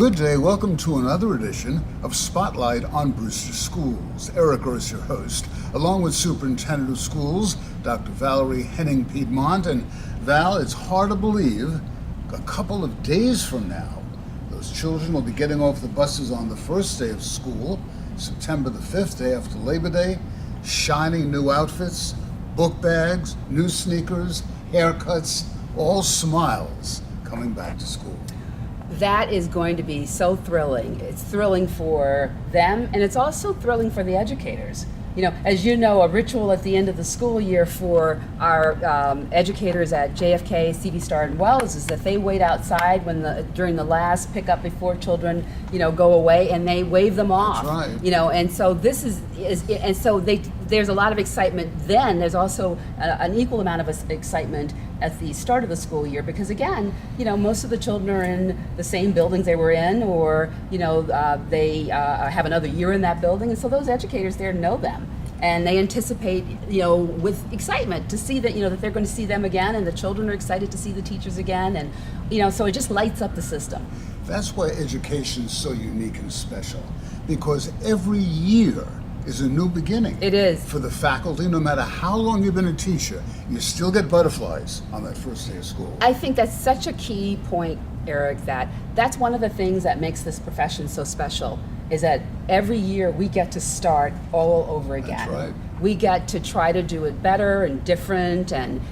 Good day. Welcome to another edition of Spotlight on Brewster Schools. Eric is your host, along with Superintendent of Schools, Dr. Valerie Henning-Piedmont. And Val, it's hard to believe a couple of days from now, those children will be getting off the buses on the first day of school, September the 5th, day after Labor Day, shiny new outfits, book bags, new sneakers, haircuts, all smiles coming back to school. That is going to be so thrilling. It's thrilling for them, and it's also thrilling for the educators. You know, as you know, a ritual at the end of the school year for our educators at JFK, CV Star, and Wells is that they wait outside during the last pickup before children, go away, and they wave them off. That's right. And so this there's a lot of excitement. Then there's also an equal amount of excitement at the start of the school year, because again, most of the children are in the same buildings they were in, or they have another year in that building, and so those educators there know them, and they anticipate with excitement to see that that they're going to see them again, and the children are excited to see the teachers again, and so it just lights up the system. That's why education is so unique and special, because every year is a new beginning. It is. For the faculty, no matter how long you've been a teacher, you still get butterflies on that first day of school. I think that's such a key point, Eric, that's one of the things that makes this profession so special, is that every year we get to start all over again. That's right. We get to try to do it better and different, and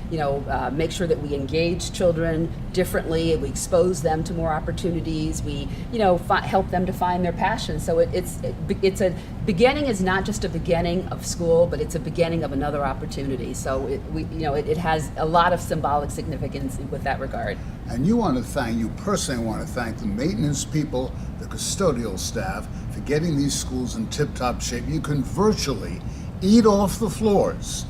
make sure that we engage children differently. We expose them to more opportunities. We help them to find their passion. So it's a beginning is not just a beginning of school, but it's a beginning of another opportunity. So it has a lot of symbolic significance with that regard. And you personally want to thank the maintenance people, the custodial staff, for getting these schools in tip-top shape. You can virtually eat off the floors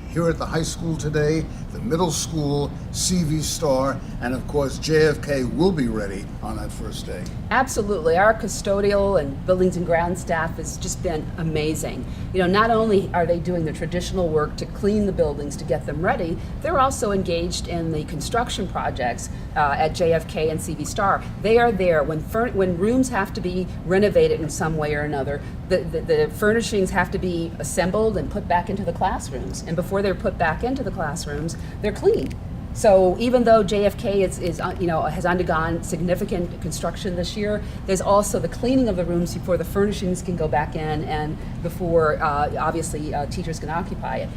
here at the high school today, the middle school, CV Star, and of course JFK will be ready on that first day. Absolutely. Our custodial and buildings and ground staff has just been amazing. Not only are they doing the traditional work to clean the buildings to get them ready, they're also engaged in the construction projects at JFK and CV Star. They are there when rooms have to be renovated in some way or another. The furnishings have to be assembled and put back into the classrooms, and before they're put back into the classrooms, they're cleaned. So even though JFK has undergone significant construction this year, there's also the cleaning of the rooms before the furnishings can go back in, and before obviously teachers can occupy it.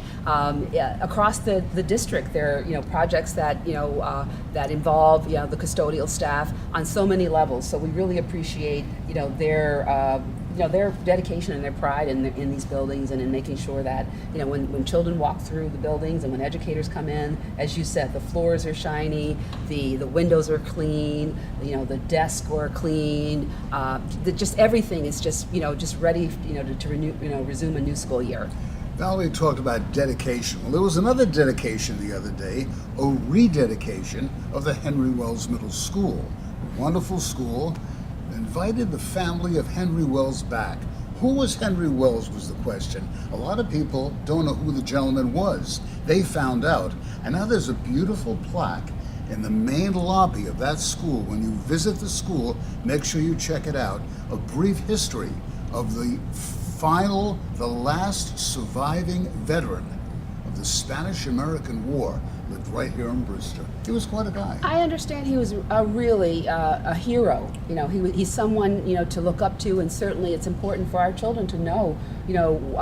Across the district, there are projects that that involve the custodial staff on so many levels. So we really appreciate their dedication and their pride in these buildings, and in making sure that when children walk through the buildings and when educators come in, as you said, the floors are shiny, the windows are clean, the desks are clean, just everything is just ready to resume a new school year. Valerie talked about dedication. Well, there was another dedication the other day, a rededication of the Henry Wells Middle School. A wonderful school. Invited the family of Henry Wells back. Who was Henry Wells was the question. A lot of people don't know who the gentleman was. They found out. And now there's a beautiful plaque in the main lobby of that school. When you visit the school, make sure you check it out. A brief history of the last surviving veteran of the Spanish-American War, lived right here in Brewster. He was quite a guy. I understand he was really a hero. He's someone to look up to, and certainly it's important for our children to know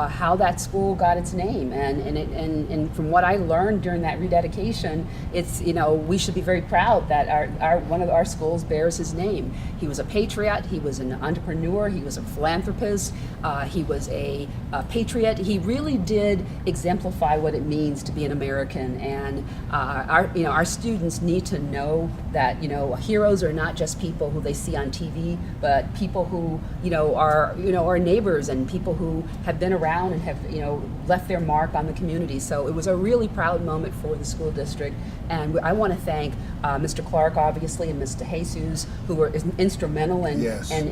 how that school got its name. And from what I learned during that rededication, it's we should be very proud that one of our schools bears his name. He was a patriot. He was an entrepreneur. He was a philanthropist. He was a patriot. He really did exemplify what it means to be an American. And our students need to know that heroes are not just people who they see on TV, but people who are our neighbors, and people who have been around and have, left their mark on the community. So it was a really proud moment for the school district. And I want to thank Mr. Clark, obviously, and Mr. Jesus, who were instrumental in, Yes. and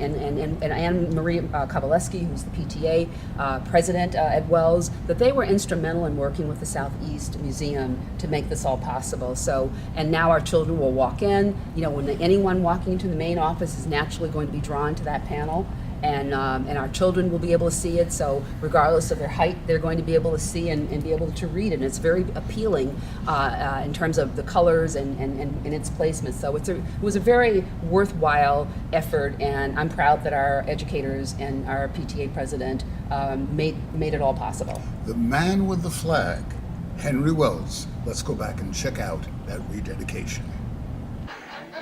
Anne Marie Kowaleski, who's the PTA president at Wells, that they were instrumental in working with the Southeast Museum to make this all possible. So, and now our children will walk in. When anyone walking into the main office is naturally going to be drawn to that panel. And our children will be able to see it. So regardless of their height, they're going to be able to see and be able to read it. And it's very appealing in terms of the colors and its placement. So it was a very worthwhile effort, and I'm proud that our educators and our PTA president made it all possible. The man with the flag, Henry Wells. Let's go back and check out that rededication.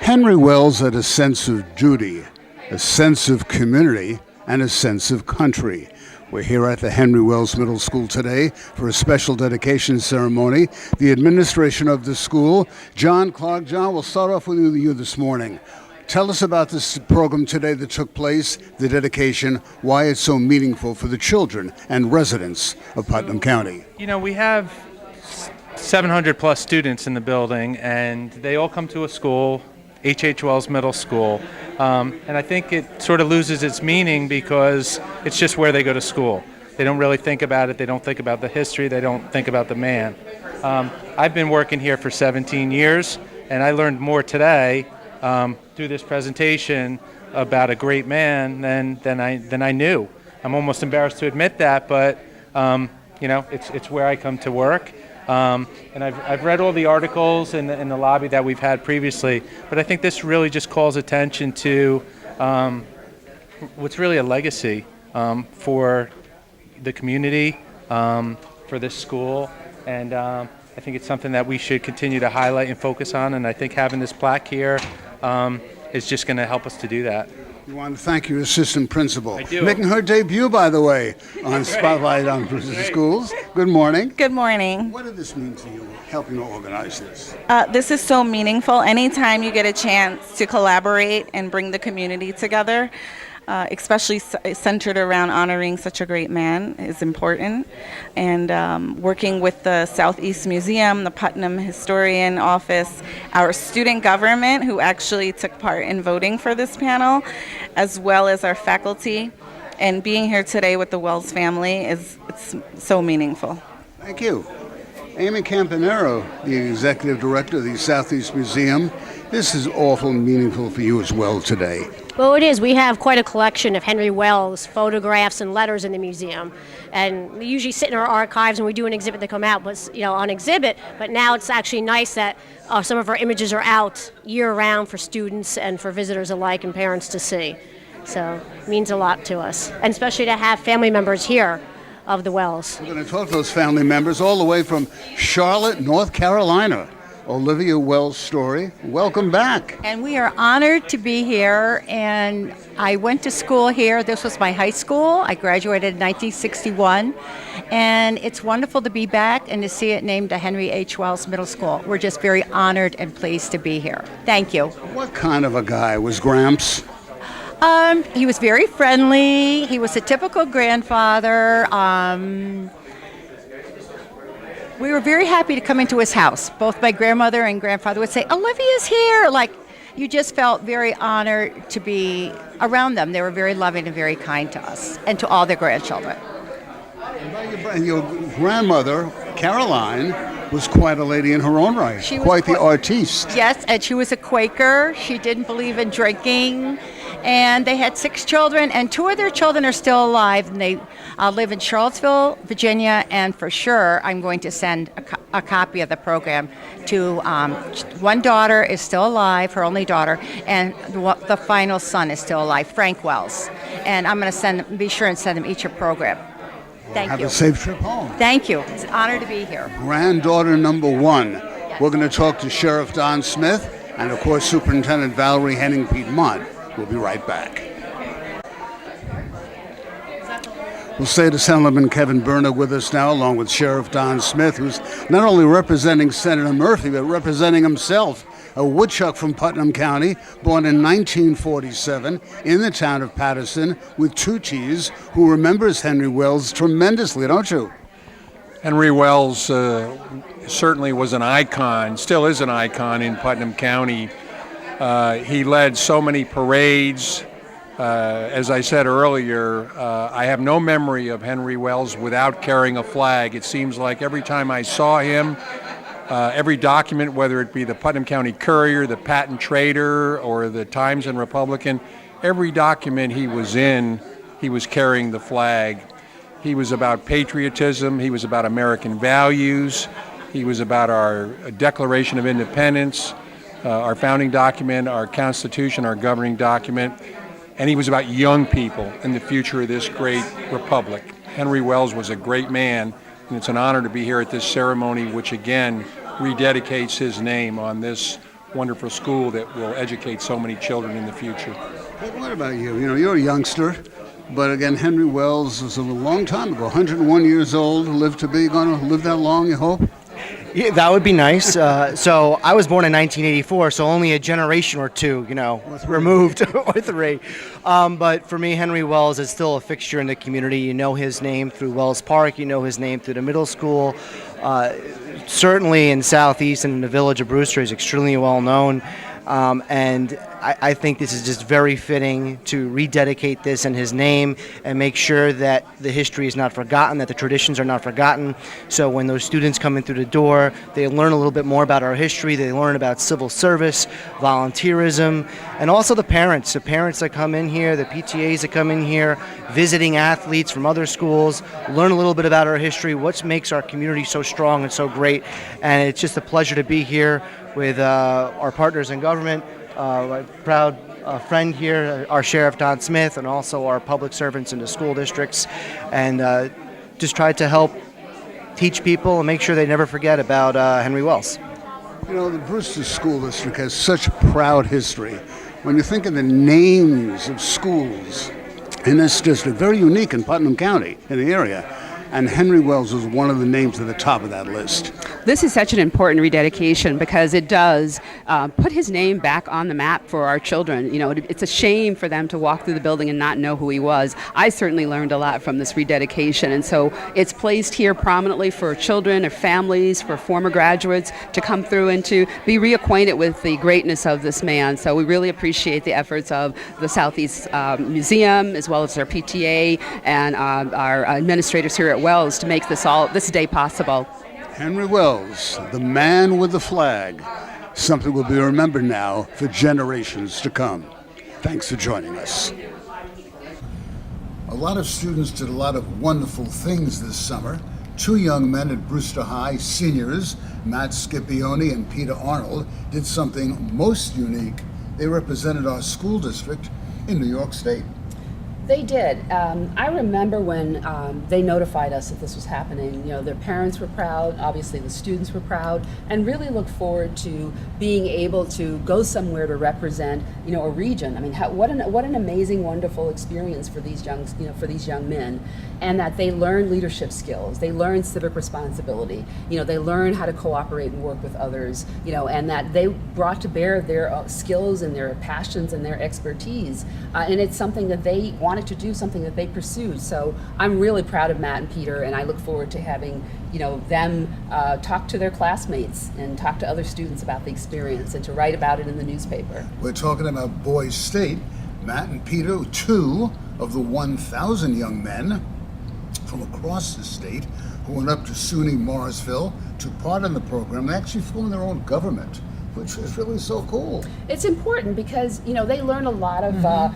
Henry Wells had a sense of duty, a sense of community, and a sense of country. We're here at the Henry Wells Middle School today for a special dedication ceremony. The administration of the school, John Clark. John, we'll start off with you this morning. Tell us about this program today that took place, the dedication, why it's so meaningful for the children and residents of Putnam County. We have 700 plus students in the building, and they all come to a school, H.H. Wells Middle School, and I think it sort of loses its meaning because it's just where they go to school. They don't really think about it. They don't think about the history. They don't think about the man. I've been working here for 17 years, and I learned more today through this presentation about a great man than I knew. I'm almost embarrassed to admit that, but it's where I come to work. And I've read all the articles in the lobby that we've had previously, but I think this really just calls attention to what's really a legacy for the community, for this school, and I think it's something that we should continue to highlight and focus on, and I think having this plaque here is just going to help us to do that. We want to thank your assistant principal. I do. Making her debut, by the way, on Spotlight on Brewster Schools. Good morning. Good morning. What did this mean to you, helping to organize this? This is so meaningful. Anytime you get a chance to collaborate and bring the community together, especially centered around honoring such a great man, is important. And working with the Southeast Museum, the Putnam Historian Office, our student government, who actually took part in voting for this panel, as well as our faculty, and being here today with the Wells family it's so meaningful. Thank you. Amy Campanero, the Executive Director of the Southeast Museum. This is awful meaningful for you as well today. Well, it is. We have quite a collection of Henry Wells photographs and letters in the museum, and they usually sit in our archives when we do an exhibit they come out, but on exhibit. But now it's actually nice that some of our images are out year-round for students and for visitors alike and parents to see. So it means a lot to us, and especially to have family members here of the Wells. We're going to talk to those family members all the way from Charlotte, North Carolina. Olivia Wells Story, welcome back. And we are honored to be here, and I went to school here. This was my high school. I graduated in 1961, and it's wonderful to be back and to see it named the Henry H. Wells Middle School. We're just very honored and pleased to be here. Thank you. What kind of a guy was Gramps? He was very friendly. He was a typical grandfather. We were very happy to come into his house. Both my grandmother and grandfather would say, "Olivia's here." Like, you just felt very honored to be around them. They were very loving and very kind to us and to all their grandchildren. And your grandmother, Caroline, was quite a lady in her own right. She was quite the artiste. Yes, and she was a Quaker. She didn't believe in drinking. And they had 6 children, and 2 of their children are still alive, and they live in Charlottesville, Virginia, and for sure I'm going to send a copy of the program to one daughter is still alive, her only daughter, and the final son is still alive, Frank Wells. And I'm going to be sure and send them each a program. Thank Have you. a safe trip home. Thank you. It's an honor to be here. Granddaughter number 1. We're going to talk to Sheriff Don Smith and, of course, Superintendent Valerie Henning-Piedmont. We'll be right back. We'll say to Senator Kevin Berner with us now, along with Sheriff Don Smith, who's not only representing Senator Murphy, but representing himself a woodchuck from Putnam County, born in 1947 in the town of Paterson with 2 T's, who remembers Henry Wells tremendously, don't you? Henry Wells certainly was an icon, still is an icon in Putnam County. He led so many parades. As I said earlier, I have no memory of Henry Wells without carrying a flag. It seems like every time I saw him, every document, whether it be the Putnam County Courier, the Patent Trader, or the Times and Republican, every document he was in, he was carrying the flag. He was about patriotism. He was about American values. He was about our Declaration of Independence, our founding document, our Constitution, our governing document. And he was about young people and the future of this great republic. Henry Wells was a great man, and it's an honor to be here at this ceremony, which again rededicates his name on this wonderful school that will educate so many children in the future. What about you? You know, you're a youngster, but again, Henry Wells was a long time ago, 101 years old, lived to be, going to live that long, you hope? Yeah, that would be nice. So I was born in 1984, so only a generation or two, removed, or 3. But for me, Henry Wells is still a fixture in the community. You know his name through Wells Park. You know his name through the middle school. Certainly in Southeast and in the village of Brewster, he's extremely well known. And I think this is just very fitting to rededicate this in his name and make sure that the history is not forgotten, that the traditions are not forgotten. So when those students come in through the door, they learn a little bit more about our history, they learn about civil service, volunteerism, and also the parents that come in here, the PTAs that come in here, visiting athletes from other schools, learn a little bit about our history, what makes our community so strong and so great. And it's just a pleasure to be here with our partners in government, my proud friend here, our Sheriff Don Smith, and also our public servants in the school districts, and just try to help teach people and make sure they never forget about Henry Wells. You know, the Brewster School District has such a proud history. When you think of the names of schools in this district, very unique in Putnam County, in the area, and Henry Wells was one of the names at the top of that list. This is such an important rededication because it does put his name back on the map for our children. You know, it's a shame for them to walk through the building and not know who he was. I certainly learned a lot from this rededication, and so it's placed here prominently for children or families, for former graduates to come through and to be reacquainted with the greatness of this man. So we really appreciate the efforts of the Southeast Museum, as well as our PTA and our administrators here at Wells to make this day possible. Henry Wells, the man with the flag, something will be remembered now for generations to come. Thanks for joining us. A lot of students did a lot of wonderful things this summer. 2 young men at Brewster High, seniors, Matt Scipione and Peter Arnold, did something most unique. They represented our school district in New York State. They did. I remember when they notified us that this was happening. You know, their parents were proud, obviously the students were proud, and really looked forward to being able to go somewhere to represent, a region. I mean, what an amazing, wonderful experience for these young men, and that they learn leadership skills, they learn civic responsibility. They learn how to cooperate and work with others. And that they brought to bear their skills and their passions and their expertise, and it's something that they wanted to do, something that they pursued. So I'm really proud of Matt and Peter, and I look forward to having them talk to their classmates and talk to other students about the experience and to write about it in the newspaper. We're talking about Boys State. Matt and Peter, 2 of the 1,000 young men from across the state who went up to SUNY Morrisville, took part in the program. They actually formed their own government, which is really so cool. It's important because they learn a lot of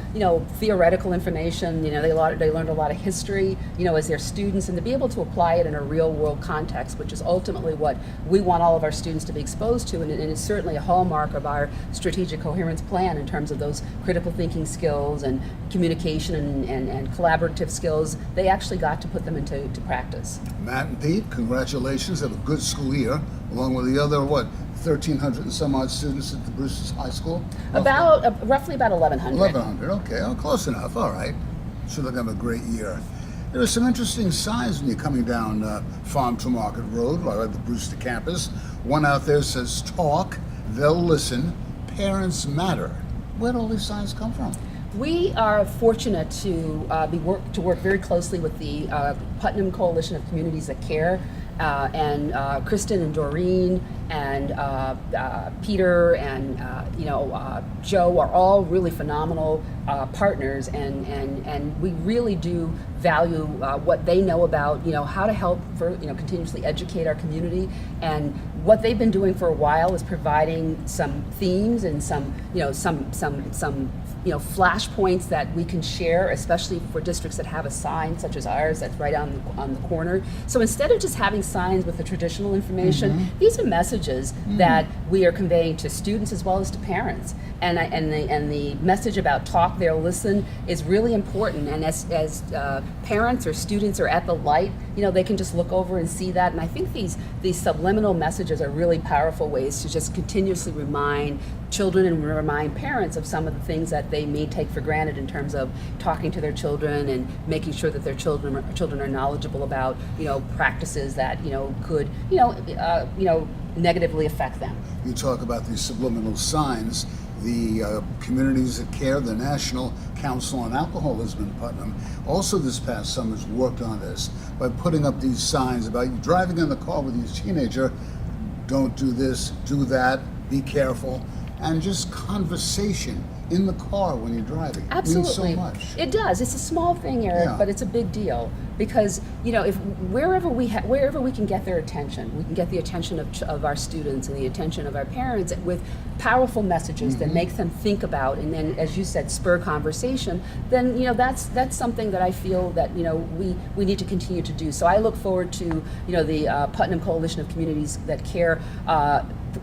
theoretical information. They learned a lot of history as their students, and to be able to apply it in a real world context, which is ultimately what we want all of our students to be exposed to, and it's certainly a hallmark of our strategic coherence plan in terms of those critical thinking skills and communication and collaborative skills. They actually got to put them into practice. Matt and Pete, congratulations. Have a good school year, along with the other 1,300 and some odd students at the Brewster High School? Roughly about 1,100. 1,100, okay. Oh, close enough. All right. Sure they're going to have a great year. There are some interesting signs when you're coming down Farm to Market Road, right at the Brewster campus. One out there says talk, They'll listen. Parents matter. Where do all these signs come from? We are fortunate to work very closely with the Putnam Coalition of Communities That Care, and Kristen and Doreen and Peter and Joe are all really phenomenal partners, and we really do value what they know about how to help continuously educate our community. And what they've been doing for a while is providing some themes and some flashpoints that we can share, especially for districts that have a sign such as ours that's right on the corner. So instead of just having signs with the traditional information, these are messages that we are conveying to students as well as to parents. And the message about talk, they'll listen is really important. And as parents or students are at the light, they can just look over and see that. And I think these subliminal messages are really powerful ways to just continuously remind children and remind parents of some of the things that they may take for granted in terms of talking to their children and making sure that their children are knowledgeable about practices that could negatively affect them. You talk about these subliminal signs. The Communities That Care, the National Council on Alcoholism in Putnam, also this past summer has worked on this by putting up these signs about you driving in the car with your teenager. Don't do this, do that, be careful, and just conversation in the car when you're driving. Absolutely. Means so much. It does. It's a small thing, Eric, Yeah. but it's a big deal because if wherever we can get their attention, we can get the attention of our students and the attention of our parents with powerful messages that make them think about, and then, as you said, spur conversation. Then that's something that I feel that we need to continue to do. So I look forward to the Putnam Coalition of Communities That Care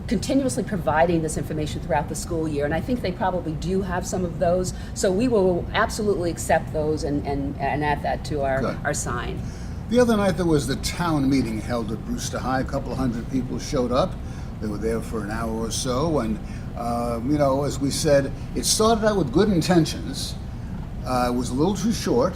continuously providing this information throughout the school year, and I think they probably do have some of those, so we will absolutely accept those and add that to our sign. The other night there was the town meeting held at Brewster High. A couple of hundred people showed up. They were there for an hour or so, and as we said, it started out with good intentions. It was a little too short,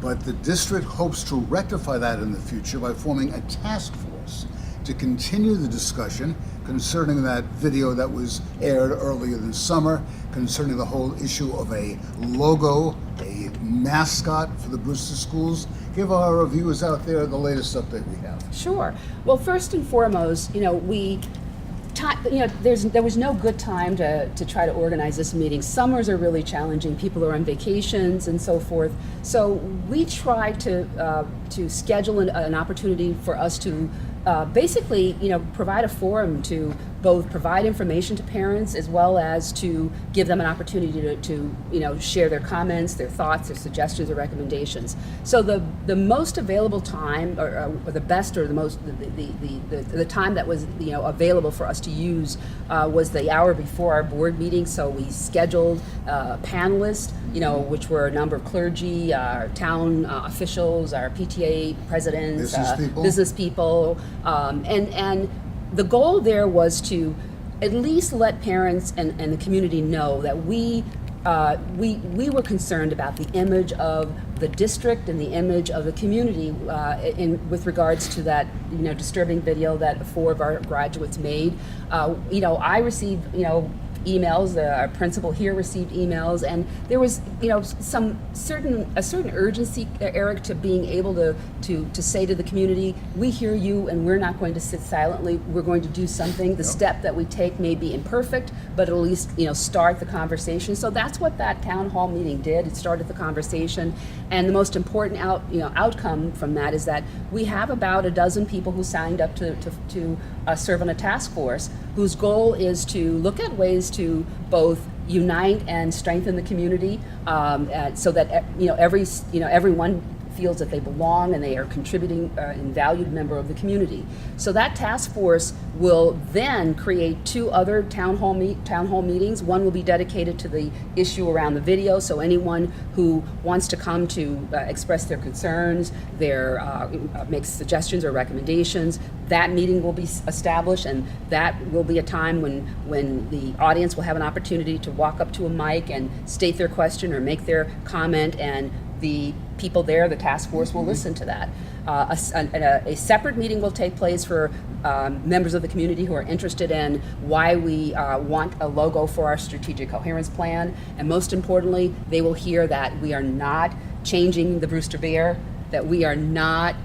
but the district hopes to rectify that in the future by forming a task force to continue the discussion concerning that video that was aired earlier this summer, concerning the whole issue of a logo, a mascot for the Brewster schools. Give our viewers out there the latest update we have. Sure. Well, first and foremost, there was no good time to try to organize this meeting. Summers are really challenging. People are on vacations and so forth. So we tried to schedule an opportunity for us to basically, provide a forum to both provide information to parents as well as to give them an opportunity to share their comments, their thoughts, their suggestions, or recommendations. So the most available time, or the best, or the most the time that was available for us to use was the hour before our board meeting. So we scheduled panelists, which were a number of clergy, our town officials, our PTA presidents, business people, and the goal there was to at least let parents and the community know that we were concerned about the image of the district and the image of the community with regards to that disturbing video that 4 of our graduates made. I received emails. Our principal here received emails, and there was a certain urgency, Eric, to being able to say to the community, we hear you and we're not going to sit silently. We're going to do something. The step that we take may be imperfect, but at least start the conversation. So that's what that town hall meeting did. It started the conversation, and the most important outcome from that is that we have about a dozen people who signed up to serve on a task force whose goal is to look at ways to both unite and strengthen the community, so that everyone feels that they belong and they are contributing and valued member of the community. So that task force will then create 2 other town hall meetings. One will be dedicated to the issue around the video, so anyone who wants to come to express their concerns, make suggestions or recommendations, that meeting will be established, and that will be a time when the audience will have an opportunity to walk up to a mic and state their question or make their comment, and the people there, the task force, will listen to that. A separate meeting will take place for members of the community who are interested in why we want a logo for our strategic coherence plan. And most importantly, they will hear that we are not changing the Brewster Bear, that we are not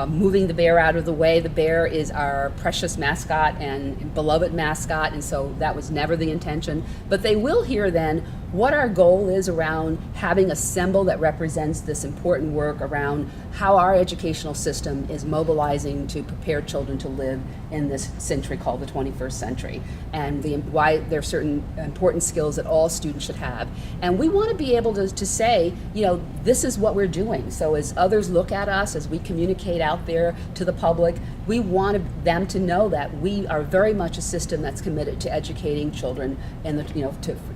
moving the bear out of the way. The bear is our precious mascot and beloved mascot, and so that was never the intention. But they will hear then what our goal is around having a symbol that represents this important work around how our educational system is mobilizing to prepare children to live in this century called the 21st century, and why there are certain important skills that all students should have. And we want to be able to say, this is what we're doing. So as others look at us, as we communicate out there to the public, we want them to know that we are very much a system that's committed to educating children and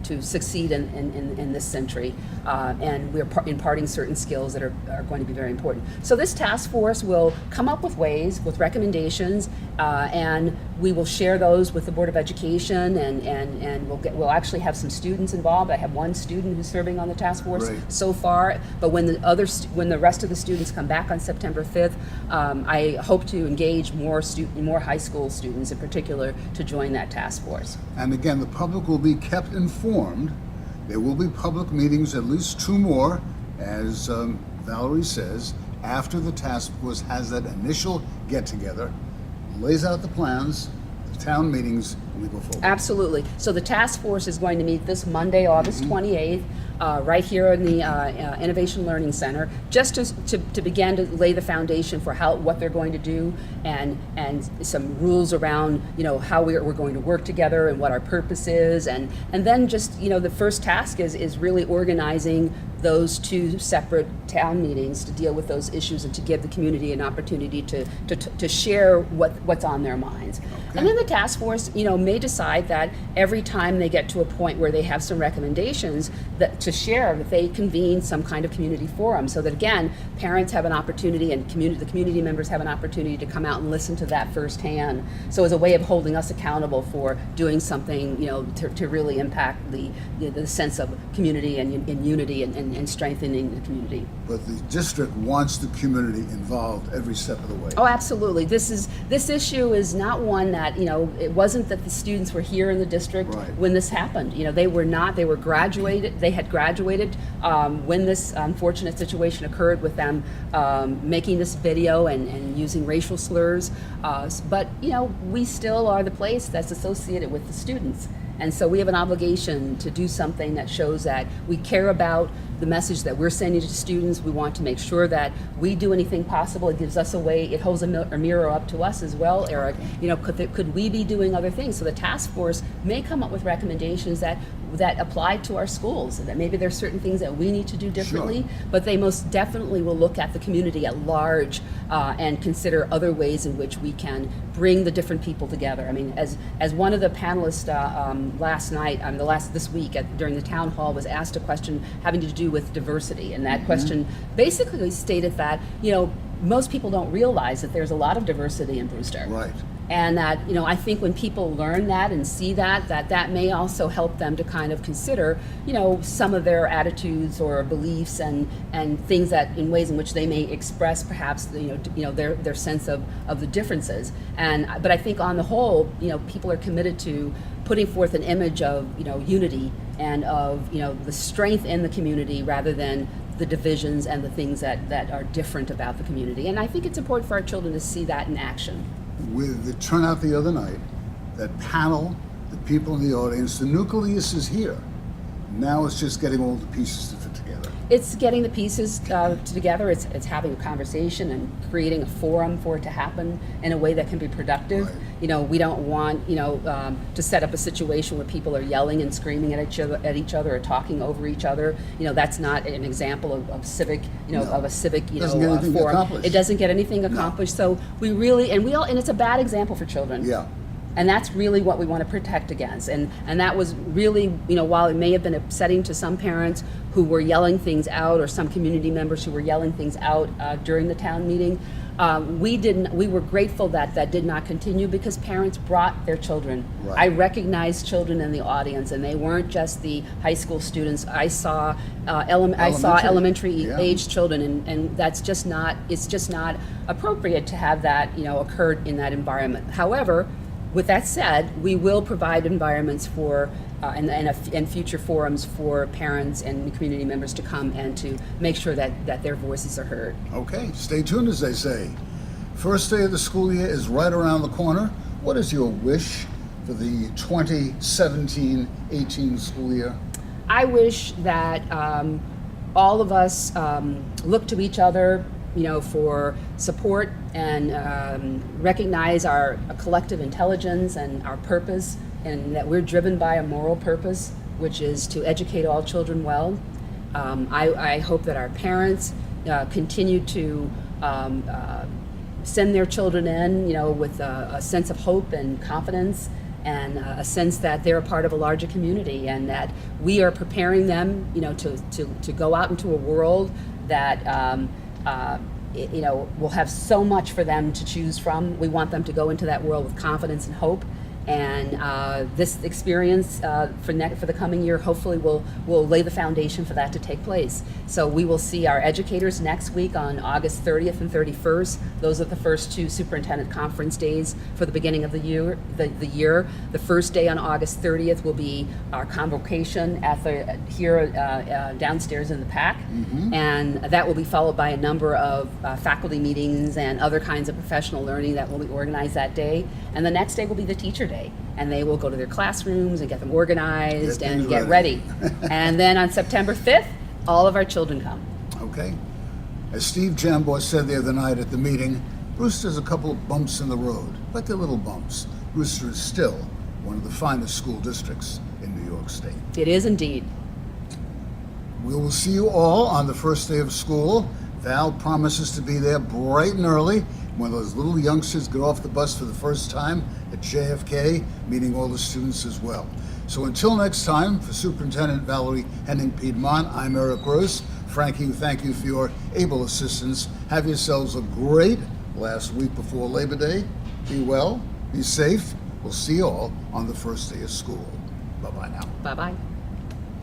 to succeed in this century, and we're imparting certain skills that are going to be very important. So this task force will come up with ways, with recommendations, and we will share those with the Board of Education, and we'll actually have some students involved. I have one student who's serving on the task force so far, but when the rest of the students come back on September 5th, I hope to engage more high school students in particular to join that task force. And again, the public will be kept informed. There will be public meetings, at least 2 more, as Valerie says, after the task force has that initial get-together, lays out the plans, the town meetings, and we go forward. Absolutely. So the task force is going to meet this Monday, August 28th, right here in the Innovation Learning Center, just to begin to lay the foundation for what they're going to do, and some rules around how we're going to work together and what our purpose is, and then just the first task is really organizing those 2 separate town meetings to deal with those issues and to give the community an opportunity to share what's on their minds. Okay. And then the task force may decide that every time they get to a point where they have some recommendations to share, that they convene some kind of community forum, so that again, parents have an opportunity and the community members have an opportunity to come out and listen to that firsthand. So as a way of holding us accountable for doing something to really impact the sense of community and unity and strengthening the community. But the district wants the community involved every step of the way. Oh, absolutely. This issue is not one that, it wasn't that the students were here in the district when this happened. They were not. They were graduated. They had graduated when this unfortunate situation occurred with them making this video and using racial slurs. But, we still are the place that's associated with the students. And so we have an obligation to do something that shows that we care about the message that we're sending to students. We want to make sure that we do anything possible. It gives us a way, it holds a mirror up to us as well, Eric. Could we be doing other things? So the task force may come up with recommendations that apply to our schools, and that maybe there's certain things that we need to do differently, but they most definitely will look at the community at large and consider other ways in which we can bring the different people together. I mean, as one of the panelists last night, this week during the town hall was asked a question having to do with diversity, and that question basically stated that most people don't realize that there's a lot of diversity in Brewster. Right. And that, I think when people learn that and see that may also help them to kind of consider, some of their attitudes or beliefs and things that in ways in which they may express perhaps, their sense of the differences. But I think on the whole, people are committed to putting forth an image of, unity and of, the strength in the community rather than the divisions and the things that are different about the community. And I think it's important for our children to see that in action. With the turnout the other night, that panel, the people in the audience, the nucleus is here. Now it's just getting all the pieces to fit together. It's getting the pieces together. It's having a conversation and creating a forum for it to happen in a way that can be productive. Right. We don't want to set up a situation where people are yelling and screaming at each other or talking over each other. That's not an example of civic of a civic Doesn't get anything forum. accomplished. It doesn't get anything accomplished. So we really and it's a bad example for children. Yeah. And that's really what we want to protect against. And that was really, while it may have been upsetting to some parents who were yelling things out, or some community members who were yelling things out during the town meeting, We were grateful that that did not continue because parents brought their children. Right. I recognized children in the audience, and they weren't just the high school students. I saw elementary Yeah. aged children, and that's just not. It's just not appropriate to have that occur in that environment. However, with that said, we will provide environments for and future forums for parents and community members to come and to make sure that their voices are heard. Okay, stay tuned, as they say. First day of the school year is right around the corner. What is your wish for the 2017-18 school year? I wish that all of us look to each other, for support and recognize our collective intelligence and our purpose, and that we're driven by a moral purpose, which is to educate all children well. I hope that our parents continue to send their children in, with a sense of hope and confidence, and a sense that they're a part of a larger community, and that we are preparing them, to go out into a world that will have so much for them to choose from. We want them to go into that world with confidence and hope. And this experience for the coming year hopefully will lay the foundation for that to take place. So we will see our educators next week on August 30th and 31st. Those are the first two superintendent conference days for the beginning of the year. The first day on August 30th will be our convocation here downstairs in the PAC, and that will be followed by a number of faculty meetings and other kinds of professional learning that will be organized that day. And the next day will be the teacher day, and they will go to their classrooms and get them organized and get ready. And then on September 5th, all of our children come. Okay. As Steve Jambois said the other night at the meeting, Brewster's a couple of bumps in the road, but they're little bumps. Brewster is still one of the finest school districts in New York State. It is indeed. We will see you all on the first day of school. Val promises to be there bright and early when those little youngsters get off the bus for the first time at JFK, meeting all the students as well. So until next time, for Superintendent Valerie Henning-Piedmont, I'm Eric Gross. Frankie, thank you for your able assistance. Have yourselves a great last week before Labor Day. Be well, be safe. We'll see you all on the first day of school. Bye-bye now. Bye-bye.